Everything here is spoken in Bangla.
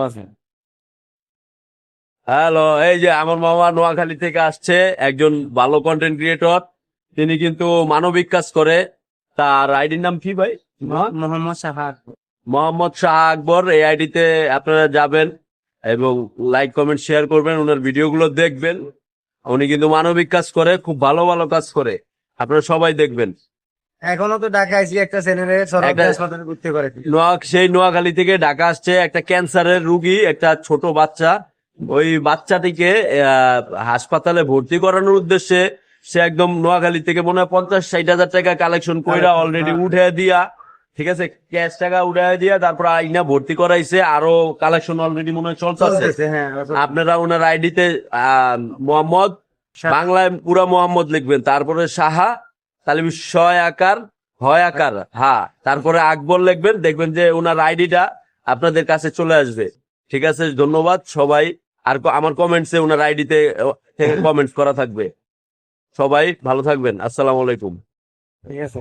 আছে। হ্যালো, এই যে আমার মামা নোয়াখালী থেকে আসছে, একজন ভালো কন্টেন্ট ক্রিয়েটর। তিনি কিন্তু মানবিক কাজ করে। তার আইডির নাম কি ভাই? মোহাম্মদ সাহার। মোহাম্মদ শাহ আকবর। এই আইডিতে আপনারা যাবেন এবং লাইক কমেন্ট শেয়ার করবেন, ওনার ভিডিওগুলো দেখবেন। উনি কিন্তু মানবিক কাজ করে, খুব ভালো ভালো কাজ করে, আপনারা সবাই দেখবেন। এখনো তো ঢাকা আইসি একটা ছেলেরে সরকারি একটা হাসপাতালে ভর্তি করে। সেই নোয়াখালী থেকে ঢাকা আসছে একটা ক্যান্সারের রুগী, একটা ছোট বাচ্চা। ওই বাচ্চাটিকে হাসপাতালে ভর্তি করানোর উদ্দেশ্যে সে একদম নোয়াখালী থেকে মনে হয় 50-60 হাজার টাকা কালেকশন কইরা অলরেডি উঠে দিয়া, ঠিক আছে, ক্যাশ টাকা উঠে দিয়া তারপর আইনা ভর্তি করাইছে। আরো কালেকশন অলরেডি মনে হয় চলতেছে। চলতেছে, হ্যাঁ। আপনারা ওনার আইডিতে মোহাম্মদ, বাংলায় পুরা মোহাম্মদ লিখবেন, তারপরে সাহা, তাহলে ছয় আকার, হয় আকার, হ্যাঁ, তারপরে আকবর লিখবেন, দেখবেন যে ওনার আইডিটা আপনাদের কাছে চলে আসবে। ঠিক আছে, ধন্যবাদ সবাই। আর আমার কমেন্টসে ওনার আইডিতে কমেন্টস করা থাকবে। সবাই ভালো থাকবেন, আসসালামু আলাইকুম। ঠিক আছে।